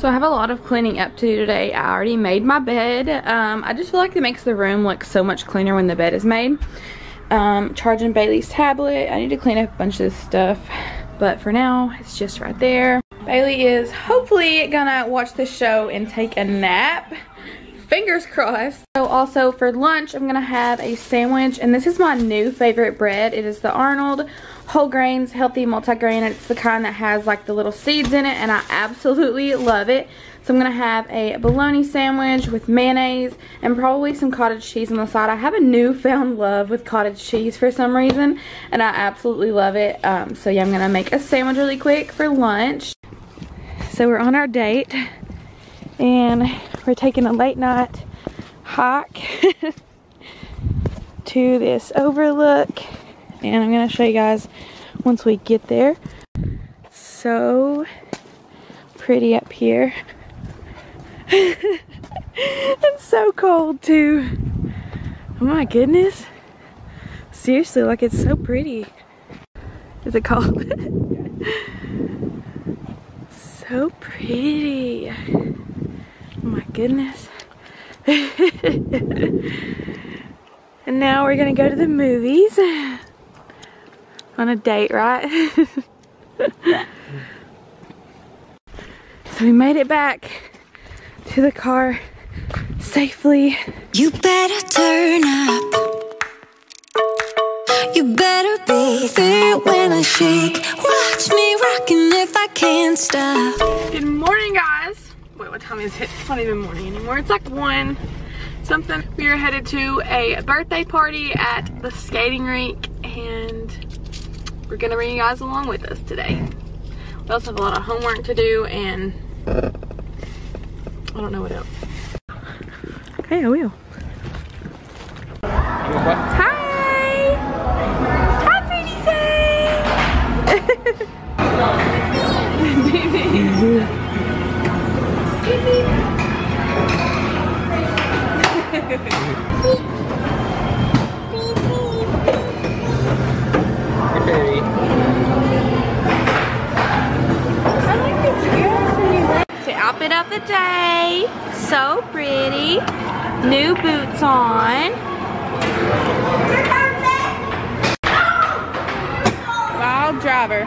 So I have a lot of cleaning up to do today. I already made my bed. I just feel like it makes the room look so much cleaner when the bed is made. Charging Baylee's tablet. I need to clean up a bunch of this stuff, but for now it's just right there. Baylee is hopefully gonna watch this show and take a nap. Fingers crossed. So also for lunch I'm gonna have a sandwich, and this is my new favorite bread. It is the Arnold whole grains healthy multigrain. It's the kind that has like the little seeds in it, and I absolutely love it. So I'm gonna have a bologna sandwich with mayonnaise and probably some cottage cheese on the side. I have a newfound love with cottage cheese for some reason, and I absolutely love it. So yeah, I'm gonna make a sandwich really quick for lunch. So we're on our date and we're taking a late night hike to this overlook, and I'm gonna show you guys once we get there. It's so pretty up here. It's so cold too. Oh my goodness. Seriously, like it's so pretty. Is it cold? So pretty. Oh my goodness. And now we're gonna go to the movies. On a date, right? So we made it back to the car safely. You better turn up. You better be there when I shake. Watch me rocking if I can't stop. Good morning, guys. Wait, what time is it? It's not even morning anymore. It's like 1 something. We are headed to a birthday party at the skating rink, and we're gonna bring you guys along with us today. We also have a lot of homework to do, and I don't know what else. Okay, I will. Hi! Hi, pretty face! So outfit of the day, so pretty. New boots on. Wild driver.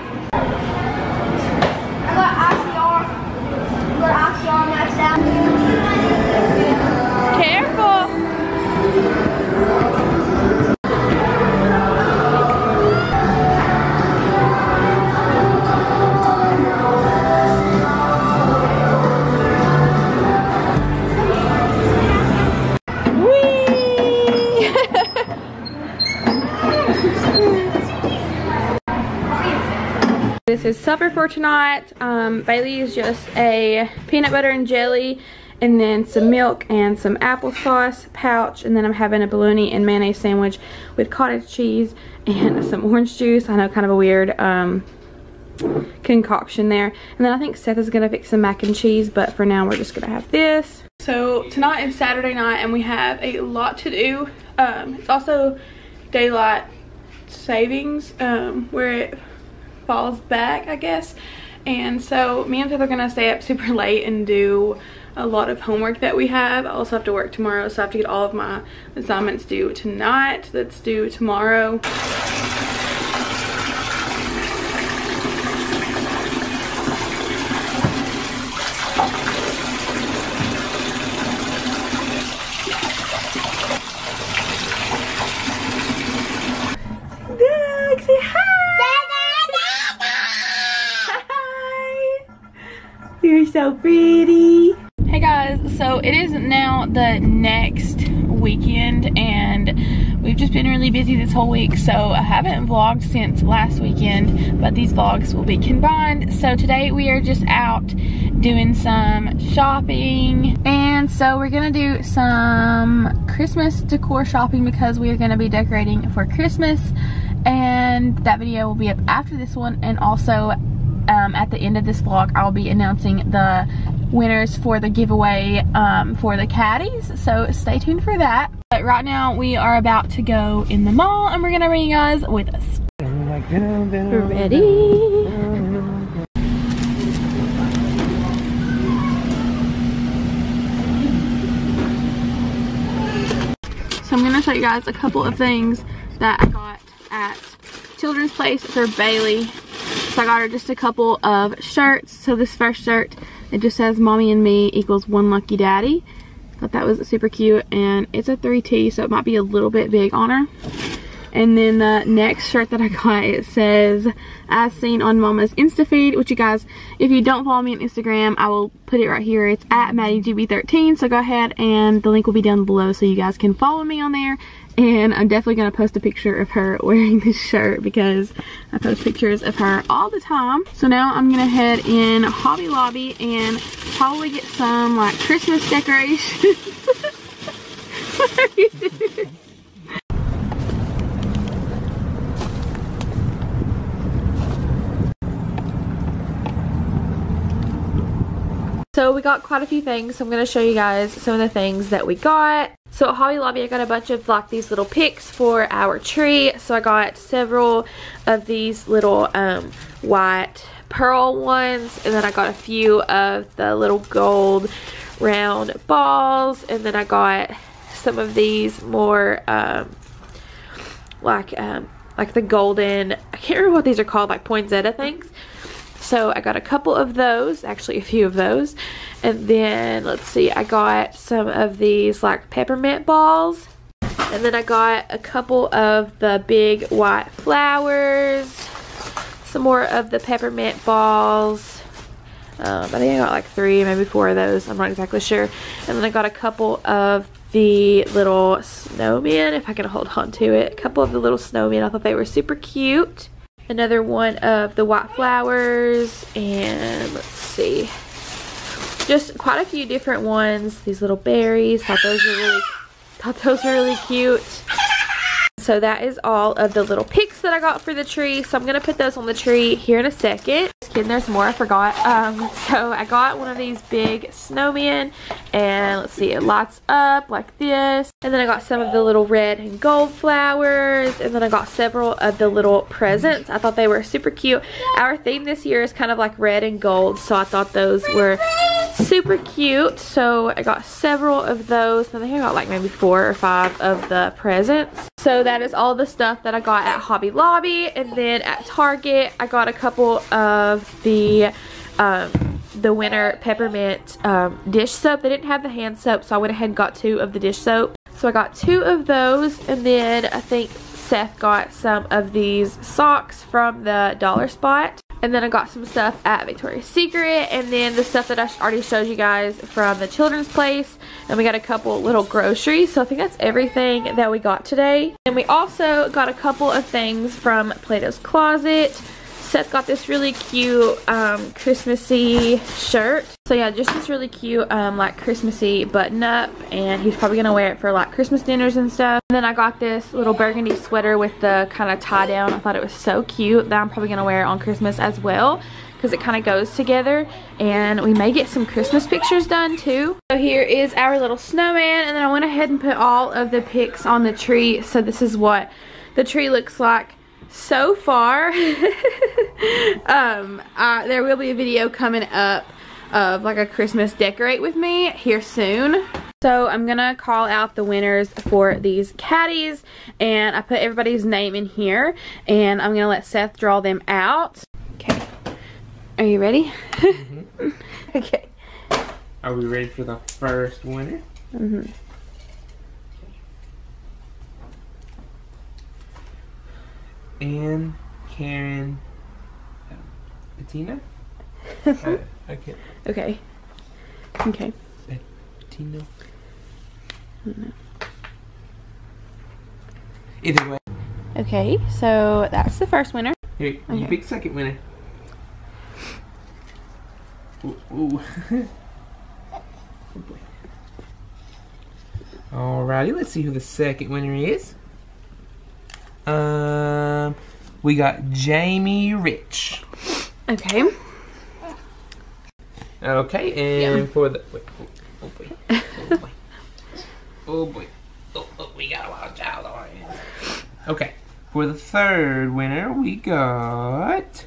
I got Oxyar matched out. Careful. This is supper for tonight. Baylee is just a peanut butter and jelly, and then some milk and some applesauce pouch, and then I'm having a bologna and mayonnaise sandwich with cottage cheese and some orange juice. I know, kind of a weird concoction there. And then I think Seth is gonna fix some mac and cheese, but for now we're just gonna have this. So tonight is Saturday night and we have a lot to do. It's also daylight savings, where it falls back, I guess. And so me and Seth are gonna stay up super late and do a lot of homework that we have. I also have to work tomorrow, so I have to get all of my assignments due tonight that's due tomorrow. Look, say hi! You're so pretty. Hey guys, so it is now the next weekend and we've just been really busy this whole week, so I haven't vlogged since last weekend, but these vlogs will be combined. So today we are just out doing some shopping, and so we're gonna do some Christmas decor shopping because we are gonna be decorating for Christmas, and that video will be up after this one. And also at the end of this vlog I'll be announcing the winners for the giveaway for the caddies, so stay tuned for that. But right now we are about to go in the mall and we're gonna bring you guys with us. Ready? show you guys a couple of things that I got at Children's Place for Baylee. So I got her just a couple of shirts. So this first shirt, it just says Mommy and Me equals one lucky daddy. Thought that was super cute, and it's a 3T, so it might be a little bit big on her. And then the next shirt that I got, it says as seen on Mama's Insta feed, which you guys, if you don't follow me on Instagram, I will put it right here. It's at MaddieGB13, so go ahead and the link will be down below so you guys can follow me on there. And I'm definitely going to post a picture of her wearing this shirt because I post pictures of her all the time. So now I'm going to head in Hobby Lobby and probably get some like Christmas decorations. What are you doing? So we got quite a few things, so I'm going to show you guys some of the things that we got. So at Hobby Lobby, I got a bunch of like these little picks for our tree. So I got several of these little white pearl ones, and then I got a few of the little gold round balls, and then I got some of these more like the golden, I can't remember what these are called, like poinsettia things. So I got a couple of those, actually a few of those. And then, let's see, I got some of these like peppermint balls. And then I got a couple of the big white flowers. Some more of the peppermint balls. I think I got like 3, maybe 4 of those. I'm not exactly sure. And then I got a couple of the little snowmen, if I can hold on to it. A couple of the little snowmen. I thought they were super cute. Another one of the white flowers, and let's see, just quite a few different ones. These little berries, thought those were really cute. So that is all of the little picks that I got for the tree. So I'm gonna put those on the tree here in a second. Just kidding, there's more, I forgot. So I got one of these big snowmen, and let's see, it lights up like this. And then I got some of the little red and gold flowers, and then I got several of the little presents. I thought they were super cute. Our theme this year is kind of like red and gold, so I thought those were super cute. So I got several of those. I think I got like maybe 4 or 5 of the presents. So that is all the stuff that I got at Hobby Lobby. And then at Target, I got a couple of the winter peppermint dish soap. They didn't have the hand soap, so I went ahead and got 2 of the dish soap. So I got 2 of those, and then I think Seth got some of these socks from the Dollar Spot. And then I got some stuff at Victoria's Secret, and then the stuff that I already showed you guys from the Children's Place. And we got a couple little groceries, so I think that's everything that we got today. And we also got a couple of things from Plato's Closet. Seth got this really cute Christmassy shirt. So yeah, just this really cute like Christmassy button up, and he's probably gonna wear it for like Christmas dinners and stuff. And then I got this little burgundy sweater with the kind of tie down. I thought it was so cute that I'm probably gonna wear it on Christmas as well, because it kind of goes together, and we may get some Christmas pictures done too. So here is our little snowman, and then I went ahead and put all of the pics on the tree. So this is what the tree looks like so far. There will be a video coming up of like a Christmas decorate with me here soon. So I'm gonna call out the winners for these caddies, and I put everybody's name in here, and I'm gonna let Seth draw them out. Okay, are you ready? Mm-hmm. Okay, are we ready for the first winner? Mm-hmm. Anne, Karen, Bettina? I can't. Okay. Okay. Bettina? Either way. Okay, so that's the first winner. Here, okay. You pick second winner. Ooh, ooh. Oh boy. Alrighty, let's see who the second winner is. We got Jamie Rich. Okay. Okay, and for the wait, oh boy, oh boy, oh boy, oh, we got a lot of child on our hands. Okay, for the third winner, we got.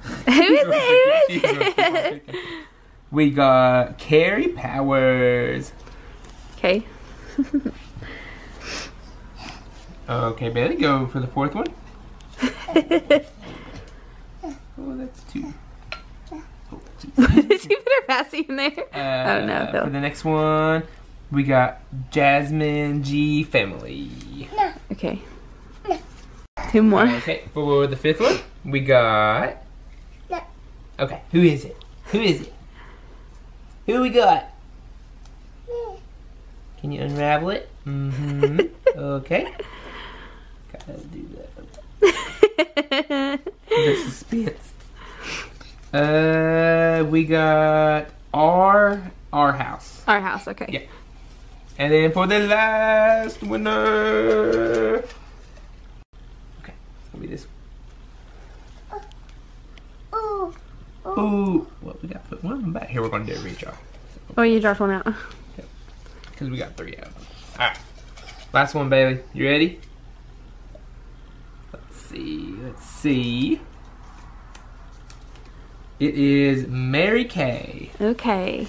Who is it? We got Carrie Powers. Okay. Okay, Baylee, go for the fourth one. Oh, that's two. Oh, Did you put her passy in there? Oh no, Phil. For the next one, we got Jasmine G Family. Okay. Two more. Okay, for the fifth one, we got. Okay, who is it? Who is it? Who we got? Can you unravel it? Mm-hmm. Okay. Gotta do that. The suspense. We got our house. Our house, okay. Yeah. And then for the last winner. Okay, it's gonna be this one. Ooh. Well, we gotta put one of them back. Here, we're gonna do a reach off. Oh, you dropped one out. Because we got 3 out of them. Alright. Last one, Baylee. You ready? Let's see. Let's see. It is Mary Kay. Okay.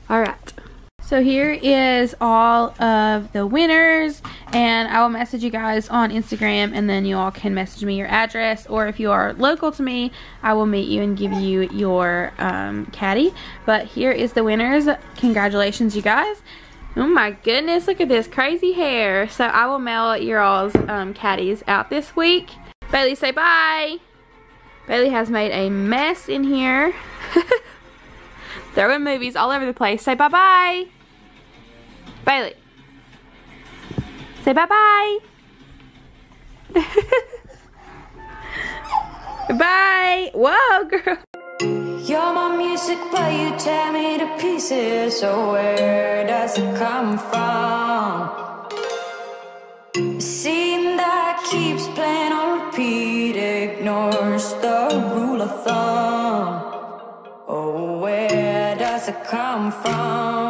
Alright. So here is all of the winners, and I will message you guys on Instagram, and then you all can message me your address, or if you are local to me, I will meet you and give you your caddy. But here is the winners. Congratulations, you guys. Oh my goodness, look at this crazy hair. So I will mail your all's caddies out this week. Baylee, say bye. Baylee has made a mess in here. Throwing movies all over the place. Say bye-bye. Baylee. Say bye-bye. Bye. Whoa, girl. You're my music, but you tear me to pieces. So where does it come from? A scene that keeps playing on repeat, ignores the rule of thumb. Oh, where does it come from?